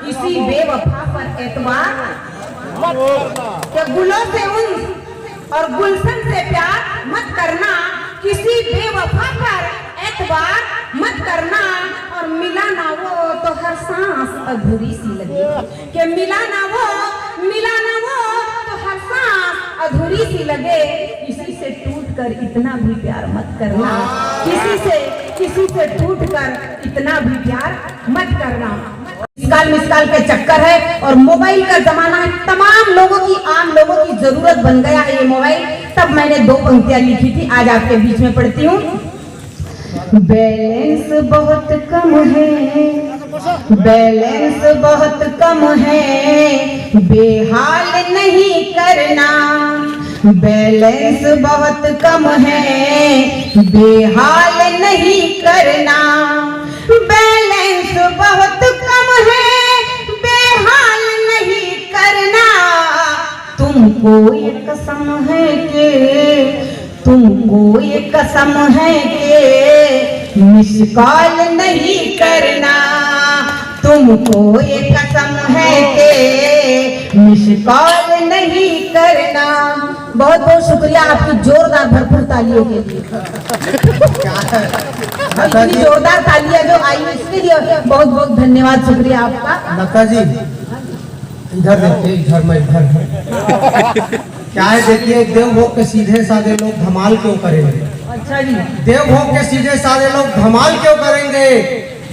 किसी बेवफा पर एतबार, क्या गुलों से उन्स और गुलशन से प्यार मत करना, किसी बेवफा पर एतबार मत करना। और मिला ना वो तो हर सांस अधूरी सी लगे, कि मिला ना वो तो हर सांस अधूरी सी लगे। किसी से टूट कर इतना भी प्यार मत करना, किसी से टूट कर इतना भी प्यार मत करना। मिसकाल के चक्कर है और मोबाइल का जमाना है, तमाम लोगों की, आम लोगों की जरूरत बन गया है ये मोबाइल। तब मैंने 2 पंक्तियां लिखी थी, आज आपके बीच में पढ़ती हूँ। बैलेंस बहुत कम है, बैलेंस बहुत कम है, बेहाल नहीं करना। बैलेंस बहुत कम है, बेहाल नहीं करना। बैलेंस बहुत कम है, बेहाल नहीं करना। तुमको ये कसम है कि, तुमको ये कसम है कि मिस कॉल नहीं करना। तुमको ये कसम है कि मिस कॉल नहीं करना। बहुत बहुत शुक्रिया आपकी जोरदार भरपूर तालियों के लिए। इतनी जोरदार तालियां जो आई इसके लिए बहुत बहुत धन्यवाद, शुक्रिया आपका। लता जी इधर देखिए, इधर मैं इधर क्या है, देखिए देवभोग के सीधे साधे लोग धमाल क्यों करेंगे? अच्छा जी, देवभोग के सीधे साधे लोग धमाल क्यों करेंगे?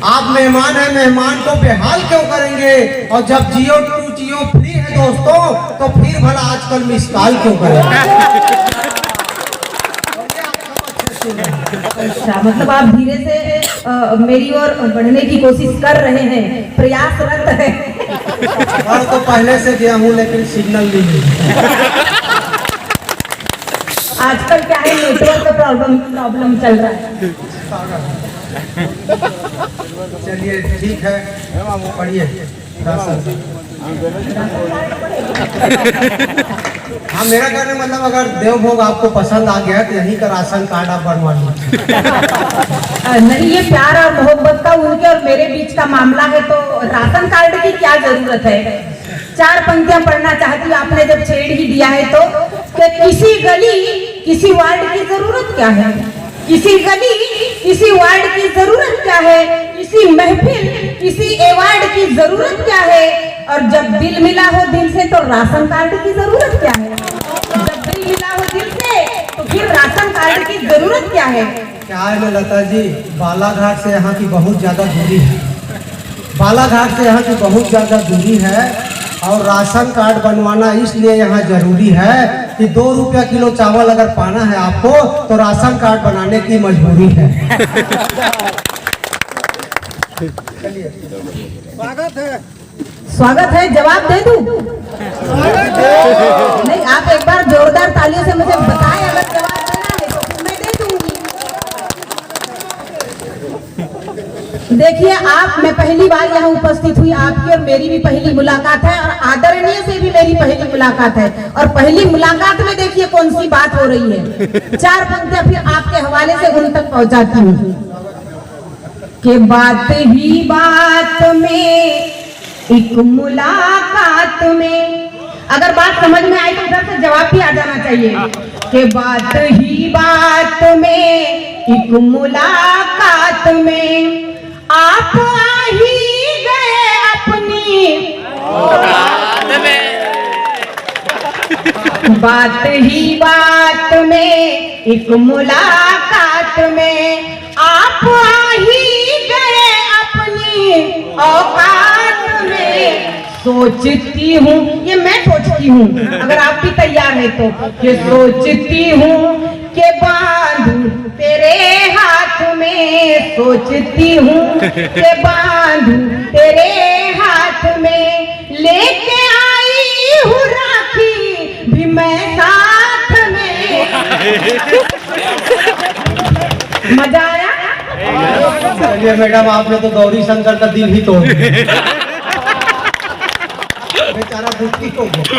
आप मेहमान हैं, मेहमान को बेहाल क्यों करेंगे? और जब जियो टू जियो फ्री है दोस्तों, तो फिर भला आजकल मिस कॉल क्यों करेंगे? अच्छा, मतलब आप धीरे से मेरी ओर बढ़ने की कोशिश कर रहे हैं, प्रयासरत है। और तो पहले से गया हूँ लेकिन सिग्नल नहीं है। आजकल क्या है, नेटवर्क का प्रॉब्लम चल रहा है। चलिए ठीक है, पढ़िए। हाँ, मेरा कहने मतलब अगर देवभोग आपको पसंद आ गया तो यहीं का राशन कार्ड आप बनवा लीजिए। नहीं, ये प्यार और मोहब्बत का उनके और मेरे बीच का मामला है, तो राशन कार्ड की क्या जरूरत है? 4 पंक्तियां पढ़ना चाहती हूँ, आपने जब छेड़ ही दिया है तो। कि किसी गली किसी वार्ड की जरूरत क्या है, किसी गली किसी वार्ड की जरूरत क्या है, किसी महफिल किसी अवार्ड की जरूरत क्या है। और जब दिल मिला हो दिल से तो राशन कार्ड की जरूरत क्या है? जब दिल मिला हो दिल से तो फिर राशन कार्ड की जरूरत क्या है? क्या है ना लता जी, बालाघाट से यहाँ की बहुत ज्यादा दूरी है, बालाघाट से यहाँ की बहुत ज्यादा दूरी है। और राशन कार्ड बनवाना इसलिए यहाँ जरूरी है कि 2 रुपया किलो चावल अगर पाना है आपको तो राशन कार्ड बनाने की मजबूरी है। स्वागत है, जवाब दे दूं? नहीं, आप एक बार जोरदार तालियों से मुझे बताएं, अगर जवाब देना है तो फिर मैं दे दूंगी। देखिए मैं पहली बार यहाँ उपस्थित हुई, आपकी और मेरी भी पहली मुलाकात है, और आदरणीय से भी मेरी पहली मुलाकात है। और पहली मुलाकात में देखिए कौन सी बात हो रही है। 4 पंक्तियां फिर आपके हवाले से उन तक पहुंचाती हूँ। कि बात ही बात में, एक मुलाकात में, अगर बात समझ में आई तो उधर से जवाब भी आ जाना चाहिए। कि बात ही बात में, एक मुलाकात में, आप आ ही गए अपनी औकात में। बात ही बात में, एक मुलाकात में, आप आ ही गए अपनी औकात में। सोचती हूँ, ये मैं सोचती हूँ, अगर आप भी तैयार है तो, ये सोचती हूँ कि बांधू तेरे हाथ में, सोचती हूँ कि बांधू तेरे हाथ में, लेके आई हूँ राखी भी मैं साथ में। मजा आया? चलिए मैडम, आपने तो गौरी शंकर का दिल ही तोड़ दिया। बेचारा दुखी हो गया।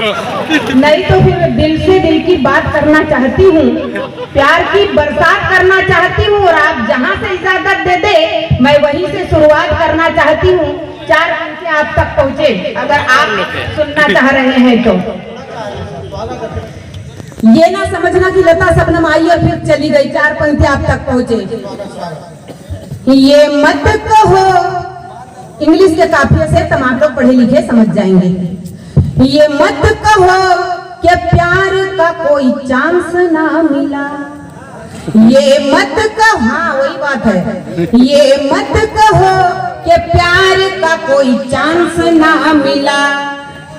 नहीं तो फिर दिल से दिल की बात करना चाहती हूँ, प्यार की बरसात करना चाहती हूँ, और आप जहाँ से इजाजत दे दे मैं वहीं से शुरुआत करना चाहती हूँ। 4 अंक आप तक पहुँचे। मुझे, अगर आप सुनना चाह रहे हैं तो। ये ना समझना कि लता शबनम आई और फिर चली गई, 4 पंक्ति आप तक पहुंचे। ये मत कहो, इंग्लिश के काफिये से तमाम लोग पढ़े लिखे समझ जाएंगे। ये मत कहो कि प्यार का कोई चांस ना मिला, ये मत कहो, हाँ वही बात है, ये मत कहो कि प्यार का कोई चांस ना मिला,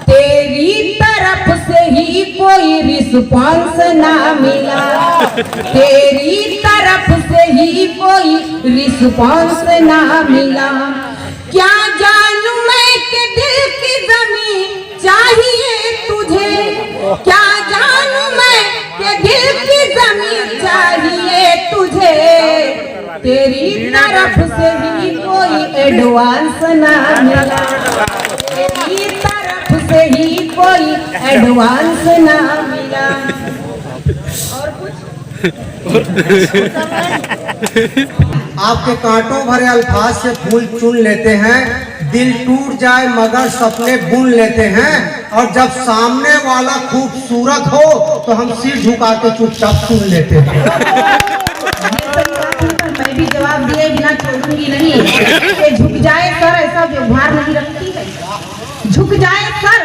तेरी तरफ से ही कोई रिस्पॉन्स ना मिला, तेरी तरफ से ही कोई रिस्पॉन्स ना मिला। क्या जानूं मैं कि दिल की जमीन चाहिए तुझे, क्या जानूं मैं कि दिल की जमीन चाहिए तुझे, तेरी तरफ से ही कोई एडवांस ना मिला, तेरी तरफ से ही कोई एडवांस ना मिला। और कुछ आपके कांटों भरे अल्फाज से फूल चुन लेते हैं, दिल टूट जाए मगर सपने बुन लेते हैं, और जब सामने वाला खूबसूरत हो तो हम सिर झुका के चुपचाप सुन लेते हैं। मैं भी जवाब दिए बिना छोड़ूंगी नहीं कि झुक जाए सर ऐसा व्यवहार नहीं रखती है, झुक जाए सर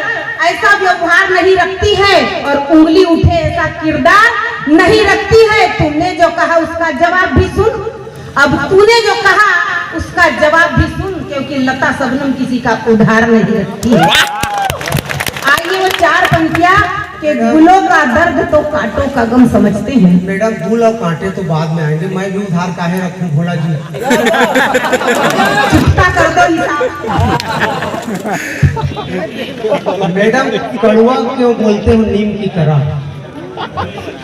ऐसा व्यवहार नहीं रखती है, और उंगली उठे ऐसा किरदार नहीं रखती है। तुमने जो कहा उसका जवाब भी सुन, अब तूने जो कहा उसका जवाब भी सुन, क्योंकि लता शबनम किसी का उधार नहीं रखती है। आइए वो 4 पंक्तियां कि गुलों का दर्द तो कांटों का गम समझते हैं। मैडम गुल और कांटे तो बाद में आएंगे, मैं भी उधार काहे रखूं भोला जी। चुपता कर दो हिसाब। मैडम कड़वा क्यों बोलते हो नीम की तरह,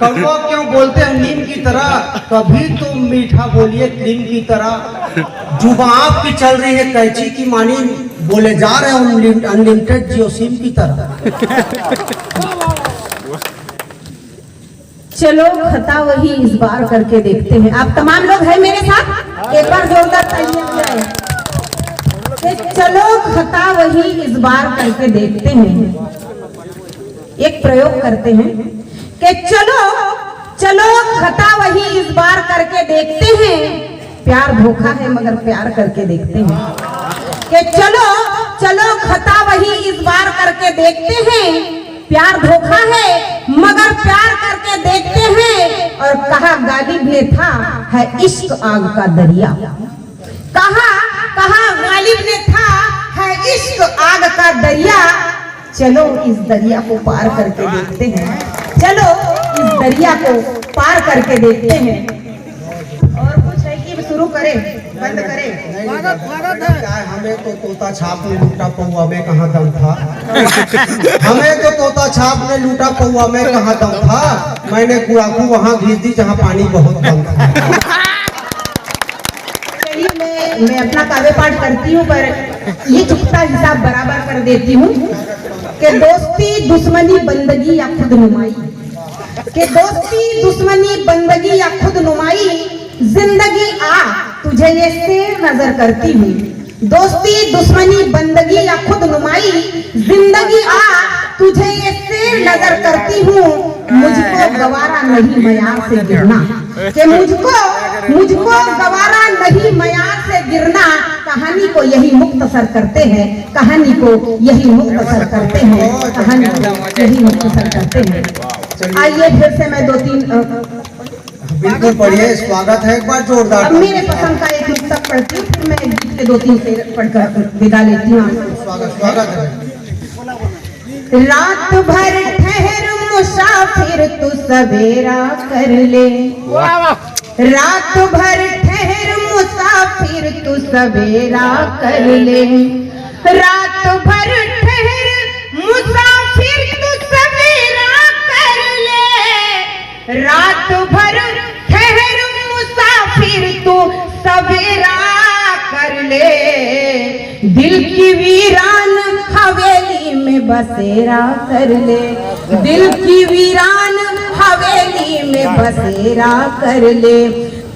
कड़वा क्यों बोलते हो नीम की तरह, कभी तो मीठा बोलिए क्रीम की तरह। जुबान आपकी चल रही है कैंची की मानी, बोले जा रहे हो अनलिमिटेड जियो सिम की तरह। चलो खता वही इस बार करके देखते हैं। आप तमाम लोग हैं मेरे साथ, एक बार जोरदार तालियां बजाएं। चलो खता वही इस बार करके देखते हैं। एक प्रयोग करते हैं कि चलो चलो खता वही इस बार करके देखते हैं, प्यार धोखा है मगर प्यार करके देखते हैं। कि चलो चलो खता वही इस बार करके देखते हैं, प्यार धोखा है मगर प्यार करके देखते हैं। और कहा गालिब ने था है इश्क आग का दरिया, कहा गालिब ने था है इश्क आग का दरिया। चलो इस दरिया को पार करके देखते हैं, चलो इस दरिया को पार करके देखते हैं। और कुछ है कि शुरू करें बंद करें? हमें तो तोता छाप में लूटा पौआ में कहाँ दम था, हमें तो तोता छाप में लूटा पौआ में कहाँ दम था, मैंने गुड़ाकू वहाँ घीच दी जहाँ पानी बहुत कम था। चलिए मैं अपना काव्य पाठ करती हूँ, पर ये चुपता हिसाब बराबर कर देती हूँ कि दोस्ती दुश्मनी बंदगी या खुद नुमाई, कि दोस्ती दुश्मनी बंदगी या खुद नुमाई, जिंदगी आ तुझे ये शेर नजर करती हूँ। दोस्ती दुश्मनी बंदगी या खुद नुमाई, जिंदगी आ तुझे ये शेर नजर करती हूँ। मुझको गवारा नहीं मयार से गिरना, कि मुझको गवारा नहीं मयार से गिरना। कहानी को यही मुख्तसर करते हैं, कहानी को यही मुख्तसर करते हैं, कहानी को यही मुख्तसर करते हैं। आइए फिर से मैं 2-3 बिल्कुल पढ़िए, स्वागत है एक बार जोरदार। अब मेरे पसंद का एक गीत तक पढ़ती हूँ, फिर मैं गीत के 2-3 शेर पढ़कर विदा लेती हूँ। स्वागत है। रात भर ठहर मुसाफिर तू सवेरा कर ले, रात भर ठहर मुसाफिर तू सवेरा कर ले, रात भर ठहर मुसाफिर तू सवेरा कर ले, रात भर ठहर मुसाफिर तू सवेरा कर ले। दिल की वीरान हवेली में बसेरा कर ले, दिल की वीरान हवेली में बसेरा कर ले।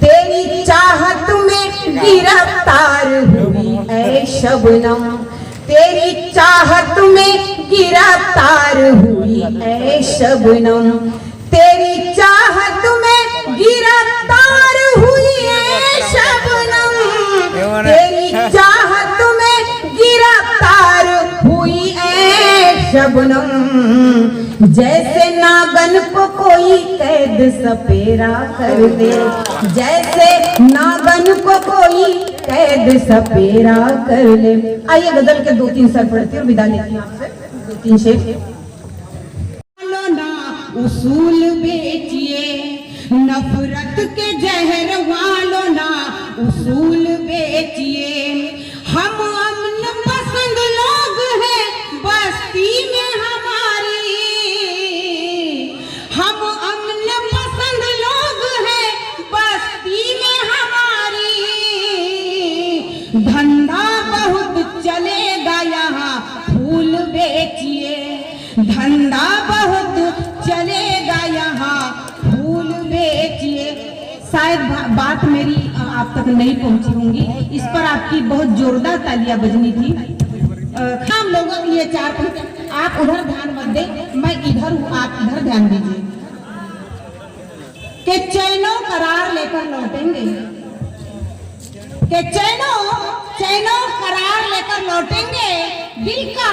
तेरी चाहत में गिरफ्तार हुई ऐ शबनम, तेरी चाहत में गिरफ्तार हुई ऐ शबनम, तेरी चाहत में गिरफ्तार हुई ऐ शबनम, तेरी चाहत में गिरफ्तार हुई ऐ शबनम। जैसे नागन को कोई कैद सपेरा कर दे, जैसे नागन को कोई कैद सपेरा कर ले। आइए गजल के 2-3 शेर पढ़ती हूँ, विदा लेती हूँ आपसे। 2-3 शेर। ना उसूल बेचिए, नफरत के जहर वालों ना उसूल बेचिए। हम अमन पसंद लोग हैं बस्ती में हमारी, हम अमन पसंद लोग हैं बस्ती में हमारी। धंधा बहुत चलेगा यहाँ फूल बेचिए, धंधा बहुत चलेगा यहाँ फूल बेचिए। शायद बात मेरी आप तक नहीं पहुंची होंगी, इस पर आपकी बहुत जोरदार तालियां बजनी थी। हम लोगों के लिए 4 पंक्ति, आप उधर ध्यान मत दें, मैं इधर हूँ, आप इधर ध्यान दीजिए। कि चैनो करार लेकर लौटेंगे, कि चैनो करार लेकर लौटेंगे, दिल का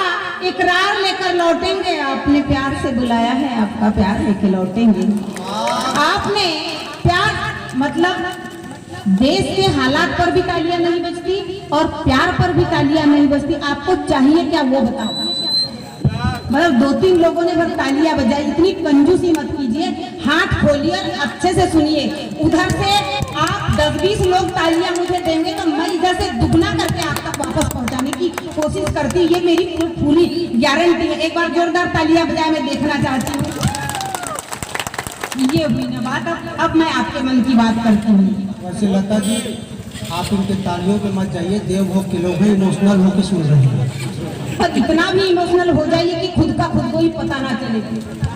इकरार लेकर लौटेंगे। आपने प्यार से बुलाया है, आपका प्यार लेके लौटेंगे। आपने प्यार मतलब देश के हालात पर भी तालियां नहीं बजती और प्यार पर भी तालियां नहीं बजती। आपको चाहिए क्या वो बताओ। मतलब 2-3 लोगों ने बस तालियां बजाई, इतनी कंजूसी मत कीजिए। हाथ खोलिए, अच्छे से सुनिए। उधर से आप 10-20 लोग तालियां मुझे देंगे तो मैं इधर से दुगना करके आप तक वापस पहुंचाने की कोशिश करती हूँ, ये मेरी पूरी गारंटी है। एक बार जोरदार तालियां बजाए, मैं देखना चाहती हूँ। ये हुई ना बात। अब मैं आपके मन की बात करती हूँ। वैसे लता जी, आप इनके तालियों पे मत जाइए, देवभोग के लोग हैं, इमोशनल होकर सुन रहे हैं। पर इतना भी इमोशनल हो जाइए कि खुद का खुद को ही पता ना चले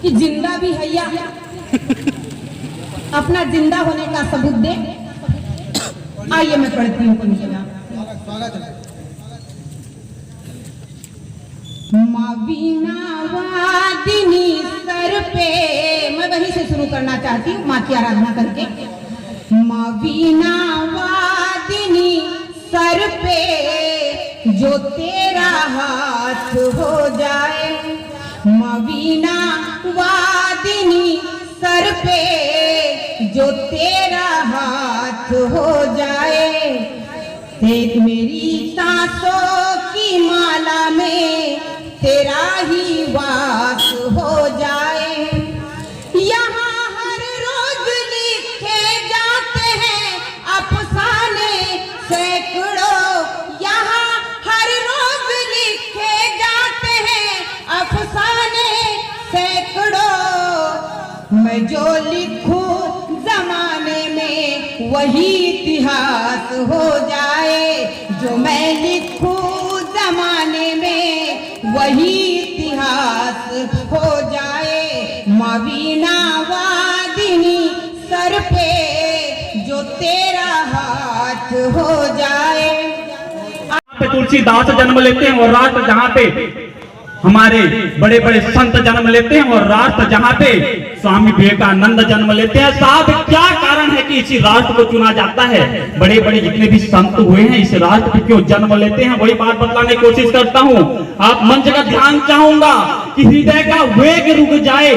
कि जिंदा भी है या अपना जिंदा होने का सबूत दे। आइए मैं पढ़ती हूँ पंक्तियां। माँ वीणा वादिनी सर पे, मैं वहीं से शुरू करना चाहती हूँ माँ की आराधना करके। माँ वीणा वादिनी सर पे जो तेरा हाथ हो जाए, माँ वीणा वादिनी सर पे जो तेरा हाथ हो जाए। मेरी सांसों की माला में तेरा ही वास हो जाए। यहाँ हर रोज लिखे जाते हैं अफसाने सैकड़ों, यहाँ हर रोज लिखे जाते हैं अफसाने सैकड़ों। मैं जो लिखूं जमाने में वही इतिहास हो जाए, जो मैं लिखूं जमाने में वही इतिहास हो जाए। माँ वीणा वादिनी सर पे जो तेरा हाथ हो जाए। तुलसीदास जन्म लेते हैं और राष्ट्र जहाँ पे हमारे बड़े बड़े संत जन्म लेते हैं और राष्ट्र जहाँ पे स्वामी विवेकानंद जन्म लेते हैं। साहब क्या कारण है कि इसी राष्ट्र को चुना जाता है? बड़े बड़े जितने भी संत हुए हैं इस राष्ट्र पे क्यों जन्म लेते हैं, वही बात बतलाने की कोशिश करता हूँ। आप मंच का ध्यान चाहूंगा कि हृदय का वेग रुक जाए,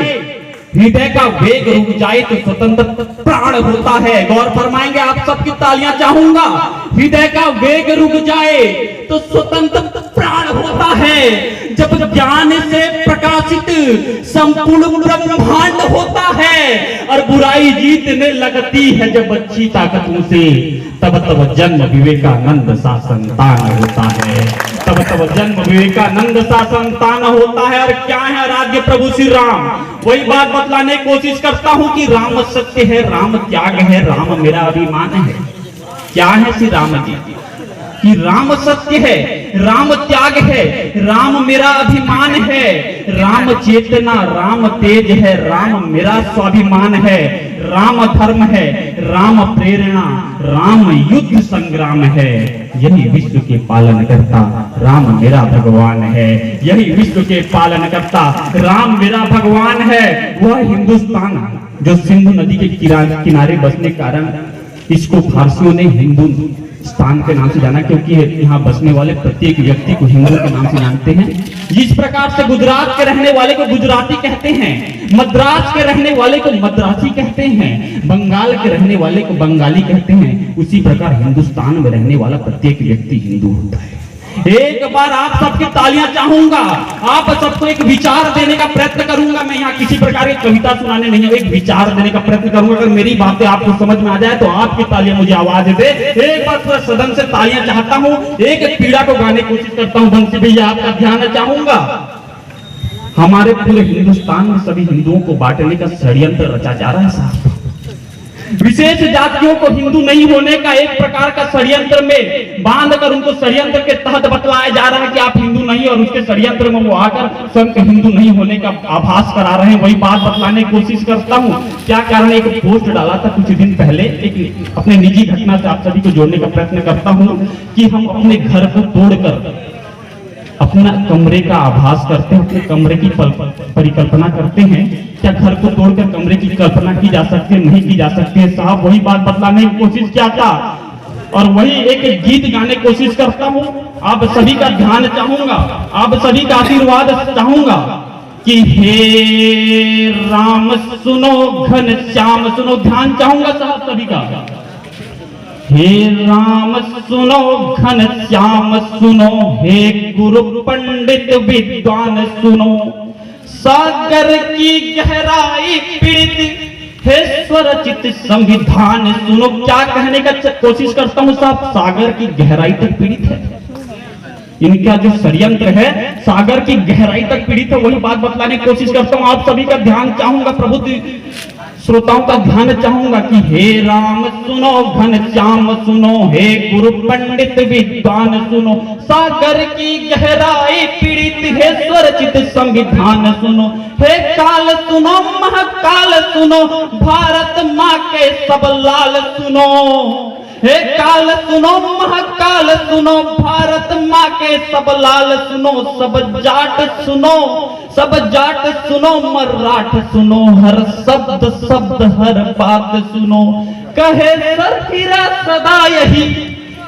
हृदय का वेग रुक जाए तो स्वतंत्र प्राण होता है। गौर फरमाएंगे, आप सबकी तालियां चाहूंगा। हृदय का वेग रुक जाए तो स्वतंत्र प्राण होता है। जब ज्ञान से प्रकाशित संपूर्ण ब्रह्मांड होता है और बुराई जीतने लगती है जब अच्छी ताकतों से, तब तब जन्म विवेकानंद सा संतान होता है, तब तब जन्म विवेकानंद सा संतान होता है। और क्या है आराध्य प्रभु श्री राम, वही बात बतलाने की कोशिश करता हूं कि राम सत्य है, राम त्याग है, राम मेरा अभिमान है। क्या है श्री राम जी कि राम सत्य है, राम त्याग है, राम मेरा अभिमान है, राम चेतना, राम तेज है, राम मेरा स्वाभिमान है, राम धर्म है, राम प्रेरणा, राम युद्ध संग्राम है, यही विश्व के पालन करता राम मेरा भगवान है, यही विश्व के पालन करता राम मेरा भगवान है। वह हिंदुस्तान जो सिंधु नदी के किनारे बसने के कारण इसको फारसियों ने हिंदुस्तान के नाम से जाना, क्योंकि यहाँ बसने वाले प्रत्येक व्यक्ति को हिंदू के नाम से जानते हैं। जिस प्रकार से गुजरात के रहने वाले को गुजराती कहते हैं, मद्रास के रहने वाले को मद्रासी कहते हैं, बंगाल के रहने वाले को बंगाली कहते हैं, उसी प्रकार हिंदुस्तान में रहने वाला प्रत्येक व्यक्ति हिंदू होता है। एक बार आप सबकी तालियां चाहूंगा, आप सबको एक विचार देने का प्रयत्न करूंगा। मैं यहाँ किसी प्रकार की कविता सुनाने नहीं हूं, एक विचार देने का प्रयत्न करूंगा। अगर मेरी बातें आपको समझ में आ जाए तो आपकी तालियां मुझे आवाज दे। एक बार पूरा सदन से तालियां चाहता हूं, एक पीड़ा को गाने की कोशिश करता हूं। बंसी भैया आपका ध्यान चाहूंगा। हमारे पूरे हिंदुस्तान में सभी हिंदुओं को बांटने का षड्यंत्र रचा जा रहा है साहब। विशेष जातियों को हिंदू नहीं होने का एक प्रकार का षड्यंत्र में बांध कर उनको षड्यंत्र के तहत बतलाया जा रहा है कि आप हिंदू नहीं, और उसके षड्यंत्र में वो आकर स्वयं हिंदू नहीं होने का आभास करा रहे हैं। वही बात बतलाने की कोशिश करता हूँ। क्या कारण, एक पोस्ट डाला था कुछ दिन पहले, एक अपने निजी घटना से आप सभी को जोड़ने का प्रयत्न करता हूँ कि हम अपने घर को तोड़कर अपना कमरे का आभास करते हैं, अपने कमरे की परिकल्पना करते हैं। क्या घर को तोड़कर कमरे की कल्पना की जा सकती है? नहीं की जा सकती है साहब। वही बात बतलाने की कोशिश किया था और वही एक गीत गाने की कोशिश करता हूँ। आप सभी का ध्यान चाहूंगा, आप सभी का आशीर्वाद चाहूंगा कि हे राम सुनो, घन श्याम सुनो। ध्यान चाहूंगा साहब सभी का। हे राम सुनो, घन श्याम सुनो, हे गुरु पंडित विद्वान सुनो, सागर की गहराई पीड़ित हे स्वरचित संविधान सुनो। क्या कहने का कोशिश करता हूं साहब, सागर की गहराई तक पीड़ित है। इनका जो षड्यंत्र है सागर की गहराई तक पीड़ित है। वही बात बतलाने की कोशिश करता हूं। आप सभी का ध्यान चाहूंगा, प्रबुद्ध श्रोताओं का ध्यान चाहूंगा कि हे राम सुनो, घन श्याम सुनो, हे गुरु पंडित विद्वान सुनो, सागर की गहराई पीड़ित हे स्वरचित संविधान सुनो, हे काल सुनो, महाकाल सुनो, भारत माँ के सब लाल सुनो, हे काल सुनो, महाकाल सुनो, भारत माँ के सब लाल सुनो, सब जाट सुनो, सब जाट सुनो, मराठ सुनो, हर शब्द शब्द हर बात सुनो, कहे सर फिरा सदा यही,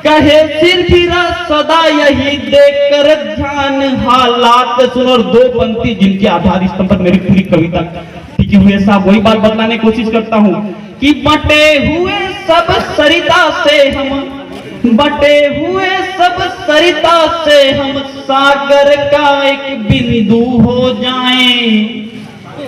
कहे सिर फिरा सदा यही, देकर ध्यान हालात सुनो। और दो पंक्ति जिनके आधार स्तंभ पर मेरी पूरी कविता टिकी हुई है साहब। वही बात बताने की कोशिश करता हूँ कि बटे हुए सब सरिता से हम, बटे हुए सब सरिता से हम, सागर का एक बिंदु हो जाएं,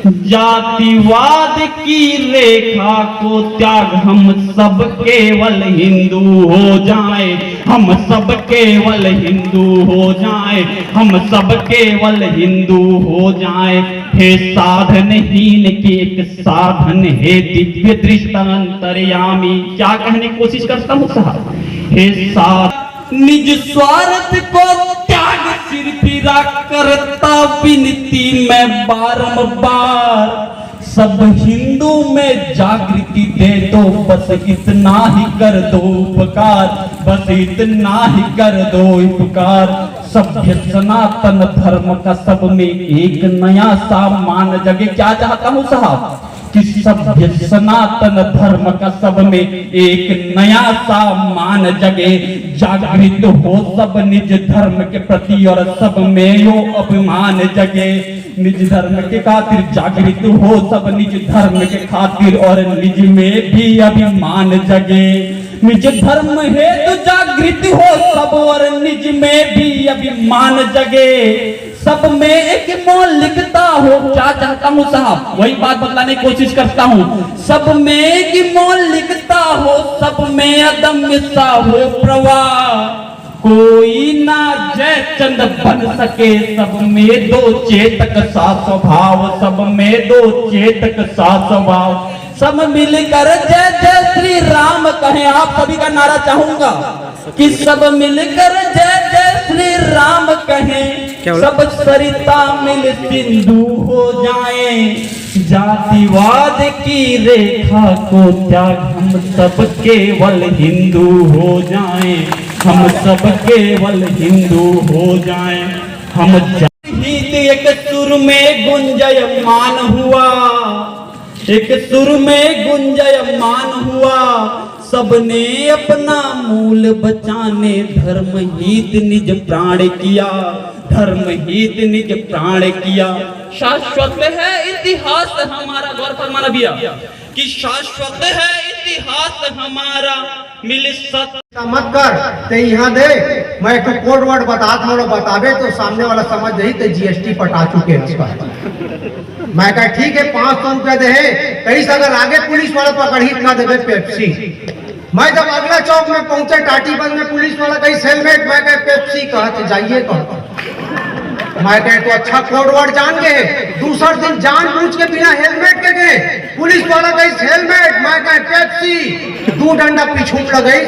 जातिवाद की रेखा को त्याग हम सब केवल हिंदू हो जाएं, हम सब केवल हिंदू हो जाएं, हम सब केवल हिंदू हो जाएं। हे साधनहीन के एक साधन है दिव्य दृष्टा अंतर्यामी। क्या कहने की कोशिश करता हूँ साहब, हे साध निज स्वार्थ को त्याग सिर फिरा करता विनती मैं बारंबार, सब हिंदू में जागृति दे दो, बस इतना ही कर दो उपकार, बस इतना ही कर दो उपकार। सभ्य सनातन धर्म का सब में एक नया सा मान जगे। क्या चाहता हूँ साहब कि सभ्य सनातन धर्म का सब में एक नया सा मान जगे, जागृत हो सब निज धर्म के प्रति और सब में यो अभिमान जगे। निज धर्म के खातिर जागृत हो सब निज धर्म के खातिर और निज में भी अभिमान जगे। निज धर्म है तो जागृत हो सब और निज में भी अभिमान जगे, सब में एक मौलिकता हो। क्या चाहता हूँ साहब, वही बात बतलाने की कोशिश करता हूँ। सब में एक मौलिकता हो, सब में अदम्य सा हो प्रवाह, कोई ना जय चंद बन सके, सब में दो चेतक सा स्वभाव, सब में दो चेतक सा स्वभाव, सब मिलकर जय जय श्री राम कहें। आप सभी का नारा चाहूंगा। कि सब मिलकर जय जय श्री राम कहें, सब सरिता मिल सिंधु हो जाएं, जातिवाद की रेखा को त्याग हम सब केवल हिंदू हो जाएं, हम सब केवल हिंदू हो जाएं, हम हित एक सुर में गुंजयमान हुआ, एक सुर में गुंजयमान हुआ, सबने अपना मूल बचाने धर्म हित निज प्राण किया, धर्म हित निज प्राण किया। शाश्वत है इतिहास हमारा, गौर फरमाना भैया कि शाश्वत है इतिहास हमारा, मिल सत्य मत कर ते यहाँ दे। मैं एक कोड वर्ड बतावे तो सामने वाला समझ जाही ते जीएसटी पटा चुके उसका। मैं कहा ठीक है 500 रुपया दे, कहीं से अगर आगे पुलिस वाला पकड़ी ना देवे पेप्सी। मैं जब अगला चौक में पहुंचे टाटीबंद में पुलिस वाला कहीं हेलमेट, मैं कहे पेप्सी कहते जाइए कहता। मैं कहे तो अच्छा कोड वर्ड जान गए, दूसरा दिन जानबूझ के बिना हेलमेट के गए, पुलिस वाला कहीं हेलमेट, मैं कहे पेप्सी, 2 डंडा पीछू लगे,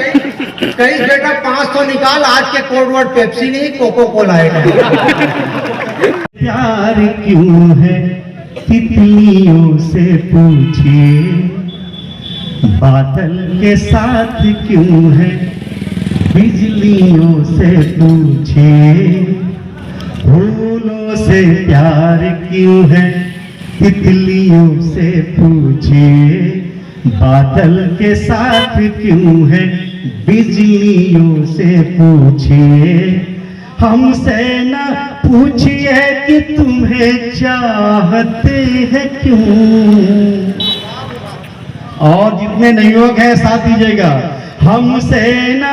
कहीं बेटा 500 निकाल, आज के कोड वर्ड पेप्सी नहीं कोको कोला है। प्यार क्यों है तितलियों से पूछिए, बादल के साथ क्यों है बिजलियों से पूछिए, फूलों से प्यार क्यों है तितलियों से पूछिए, बादल के साथ क्यों है बिजलियों से पूछिए, हमसे न पूछिए कि तुम्हें चाहते हैं क्यों। और जितने नवयुवक हैं साथ दीजिएगा, हमसे न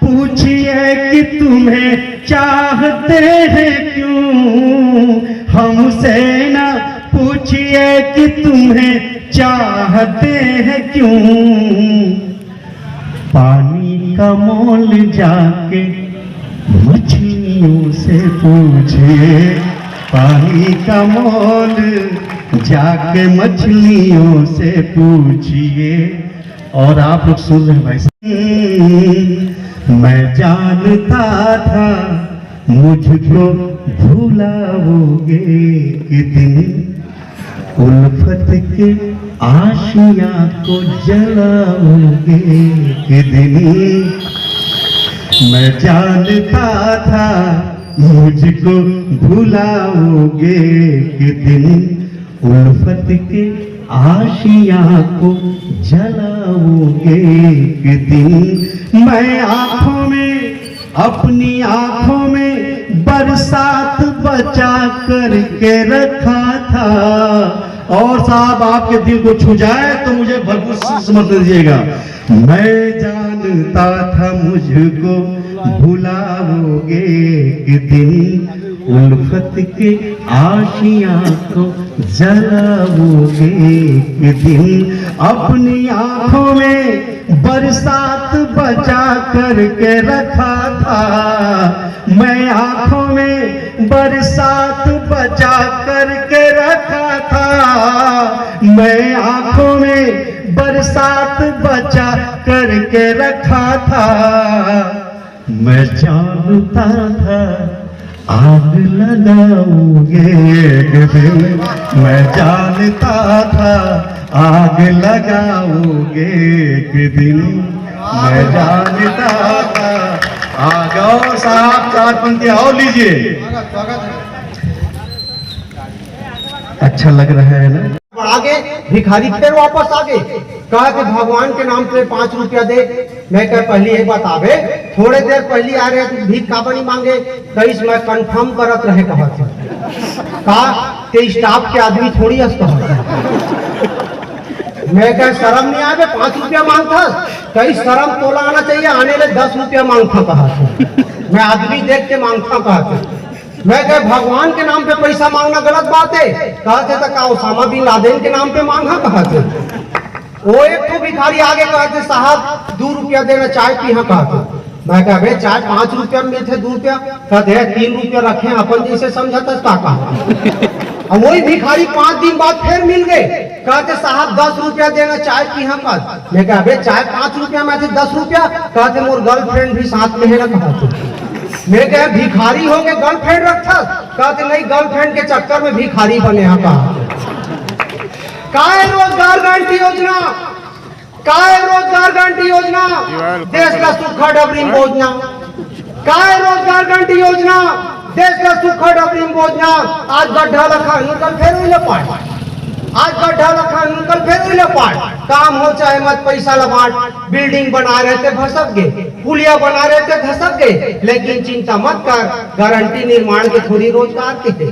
पूछिए कि तुम्हें चाहते हैं क्यों, हमसे न पूछिए कि तुम्हें चाहते हैं क्यों। पानी का मोल जाके मछलियों से पूछिए, पानी का मोल जाके मछलियों से पूछिए। और आप लोग सुन रहे भाई, मैं जानता था मुझको भुलाओगे कि दिन, उल्फत के आशिया को जलाओगे कि दिन। मैं जानता था मुझको भुलाओगे कि दिन, उल्फत के आशिया को जलाओगे कि दिन। मैं आंखों में, अपनी आंखों में बरसात बचा करके रखा था। और साहब आपके दिल को छू जाए तो मुझे भरपूर समर्थन दीजिएगा। मैं जानता था मुझको भुलाओगे कि दिन, उल्फत के आशिया को जलाओगे कि दिन। अपनी आंखों में बरसात बचा करके रखा था, मैं आंखों में बरसात बचा करके रखा था, मैं आंखों में बरसात बचा करके रखा था। मैं जानता था आग लगाओगे एक दिन, मैं जानता था आग लगाओगे एक दिन, मैं जानता था आग। और साहब 4 पंक्ति और लीजिए, अच्छा लग रहा है ना। आगे भिखारी फिर वापस आ गए, कहा कि भगवान के नाम पे 5 रुपया दे। मैं कह पहले ये बतावे, थोड़े देर पहले आ रहे तो भीख का बनी मांगे, कहीं मैं कंफर्म करत रहे कहा कि स्टाफ के आदमी थोड़ी हंस कहा। मैं कह शर्म नहीं आवे 5 रुपया मांगता, कहीं शर्म तोला आना चाहिए, आने ले 10 रुपया मांगता कहा। मैं आदमी देख के मांगता कहा। मैं कह भगवान के नाम पे पैसा मांगना गलत बात है, कहते तो का ओसामा बिन लादेन के नाम पे मांगा कहते। वो एक तो भिखारी आगे कहते साहब 2 रुपया देना चाय पीहा कहते। मैं कह भाई चाय 5 रुपया में थे 2 रुपया, कहते 3 रुपया रखे अपन जैसे समझा था। और वही भिखारी 5 दिन बाद फिर मिल गए, कहते साहब 10 रुपया देना चाय की हम बात। मैं कहा अबे चाय 5 रुपया में थे 10 रुपया, कहते मोर गर्लफ्रेंड भी साथ में है ना। कहते मैं कहा भिखारी हो गए गर्लफ्रेंड रखा, कहते नहीं गर्लफ्रेंड के चक्कर में भिखारी बने। यहाँ का रोजगार गारंटी योजना, काय रोजगार गारंटी योजना, देश का सूखा डबरी योजना, काय रोजगार गारंटी योजना, देश का सूखा डबरी योजना। आज गड्ढा रखा निकल फिर पाट, आज गड्ढा रखा निकल फिर पाट, काम हो चाहे मत पैसा लबाट। बिल्डिंग बना रहे थे भसक गए, पुलिया बना रहे थे धसक गए, लेकिन चिंता मत कर गारंटी निर्माण के थोड़ी रोजगार के है।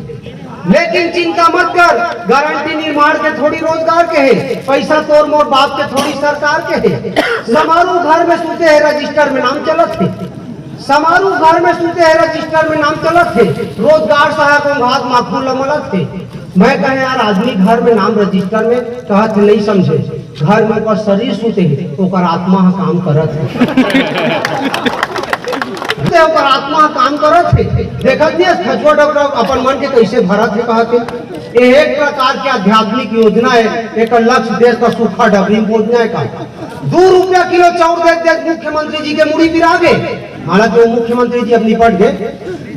लेकिन चिंता मत कर गारंटी निर्माण के थोड़ी रोजगार के है, पैसा तोर मोर बाप के थोड़ी सरकार के है। समारोह घर में सूते है रजिस्टर में नाम चलत थे, समारोह घर में सूते है रजिस्टर में नाम चलत थे, रोजगार सहायक हाथ माखूल मलत थे। मैं कहे यार आदमी घर में नाम रजिस्टर में कहत नहीं समझे, घर में ओकर शरीर सूते है ओकर आत्मा काम करत है, ओकर आत्मा काम करत है। देखत नहीं खचुआ डबरा अपन मन के कैसे भरत है। कहते एक प्रकार की आध्यात्मिक योजना है, एक लक्ष्य देश का सूखा डबरी योजना है। का 2 रुपया किलो चाउर देख मुख्यमंत्री जी के मुड़ी पिरा गए, हालांकि वो मुख्यमंत्री जी अब निपट गए।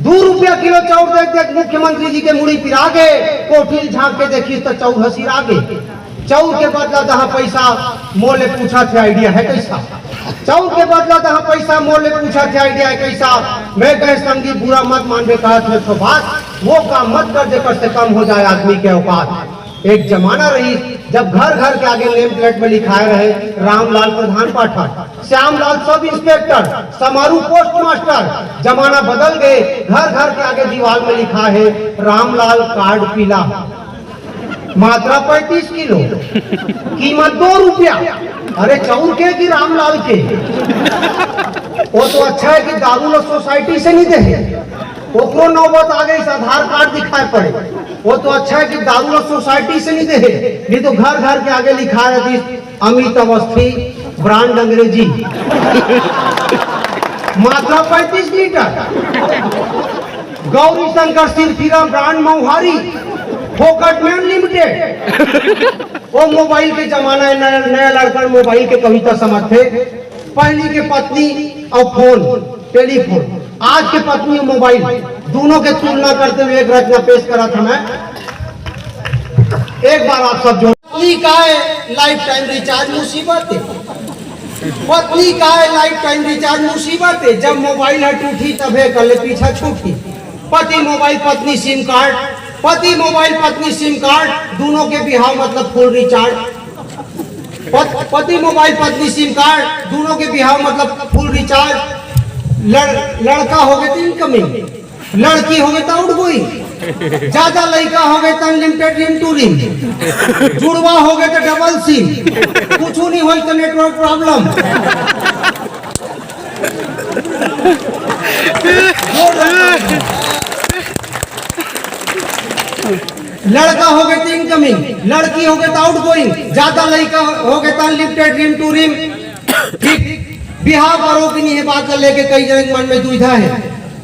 2 रुपया किलो चाउर देख मुख्यमंत्री जी के मुड़ी पिरा गए, कोठी झाँक के देखी तो चाउर हसीरा गए। चाउर के बदला दहा पैसा मोले पूछा थे आइडिया है कैसा, चाउर के बदला दहा पैसा मोले पूछा थे आइडिया है कैसा। मैं कहे संगी बुरा मत मान बे, कहा थे तो बात वो काम मत कर दे कर से कम हो जाए आदमी के औकात। एक जमाना रही जब घर घर के आगे नेम प्लेट में लिखाए रहे रामलाल प्रधान पाठक, Shyamlal sub inspector, Samaru post master. जमाना बदल गए, घर घर के आगे दीवार में लिखा है रामलाल कार्ड पीला, मात्रा 35 किलो, कीमत 2 रुपया। अरे चाउर के कि रामलाल के? वो तो अच्छा है कि दारू सोसाइटी से नहीं दे, ओकरो नौबत आ गई आधार कार्ड दिखाए पड़े। वो तो अच्छा है कि दारू सोसाइटी से नहीं दे, नहीं तो घर घर के आगे लिखा है अमित अवस्थी ब्रांड अंग्रेजी, मात्रा 35 लीटर, गौरी शंकर सिरफिरा ब्रांड मौहारी, फोकट मैन लिमिटेड। वो मोबाइल के जमाना है, नया लड़का मोबाइल के कविता समझते, पहली के पत्नी और फोन टेलीफोन, आज के पत्नी और मोबाइल, दोनों के तुलना करते हुए एक रचना पेश करा था मैं। एक बार आप सब जो पत्नी का है लाइफ टाइम रिचार्ज मुसीबत है, पत्नी का है लाइफ टाइम रिचार्ज मुसीबत है। जब मोबाइल है टूटी तबे कल पीछा छूटी। पति मोबाइल पत्नी सिम कार्ड, पति मोबाइल पत्नी सिम कार्ड, दोनों के बिहाव मतलब फुल रिचार्ज। पति मोबाइल पत्नी सिम कार्ड, दोनों के बिहाव मतलब फुल रिचार्ज। लड़का हो गए तो इनकमिंग, लड़की हो गए तो आउटगोइंग, ज्यादा लड़का हो गए तो अनलिमिटेड रिंग टू रिंग, जुड़वा हो गए तो डबल सिम, कुछ नहीं हो तो नेटवर्क प्रॉब्लम। लड़का हो गए तो इनकमिंग, लड़की हो गए तो आउटगोइंग, ज्यादा लड़का हो गए तो unlimited ring to ring. Bihar करो कि नहीं है बात कर लेके कई जन मन में दुविधा है।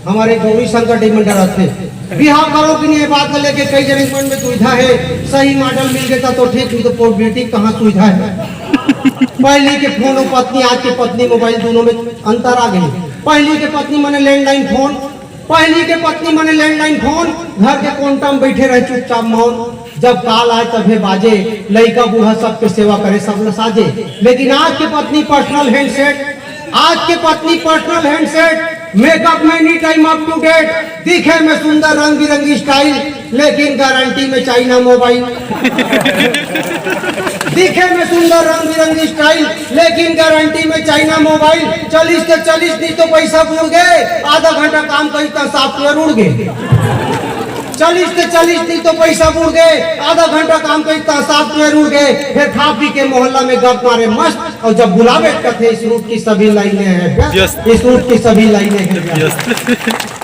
हमारे गौरी शंकर डिमंडर थे, बिहार करो कि नहीं है बात कर लेके कई जन मन में दुविधा है। सही मॉडल मिल गया तो ठीक, नहीं तो पोर्टेबिलिटी कहाँ सुविधा है। पहली के फोन और पत्नी, आज के पत्नी मोबाइल, दोनों में अंतर आ गई। पहली के पत्नी माने लैंडलाइन फोन, पहली के पत्नी माने लैंडलाइन फोन, घर के कोंटा में बैठे रहे चुपचाप मौन, जब काल आए तभी बाजे, लड़का बूढ़ा सबके सेवा करे सब न साजे। लेकिन आज के पत्नी पर्सनल हैंडसेट, आज के पत्नी पर्सनल हैंडसेट, मेकअप में any time up to date, दिखे में सुंदर रंग बिरंगी स्टाइल, लेकिन गारंटी में चाइना मोबाइल। दिखे में सुंदर रंग बिरंगी स्टाइल, लेकिन गारंटी में चाइना मोबाइल। 40 के 40 नहीं तो पैसा बुड़ गए, आधा घंटा काम करी तो सॉफ्टवेयर उड़ गए। 40 के 40 नहीं तो पैसा बुड़ गए, आधा घंटा काम करी तो सॉफ्टवेयर उड़ गए। फिर खा पी के मोहल्ला में गप मारे मस्त, और जब बुलावे कहते इस रूट की सभी लाइनें हैं, इस रूट की सभी लाइनें हैं।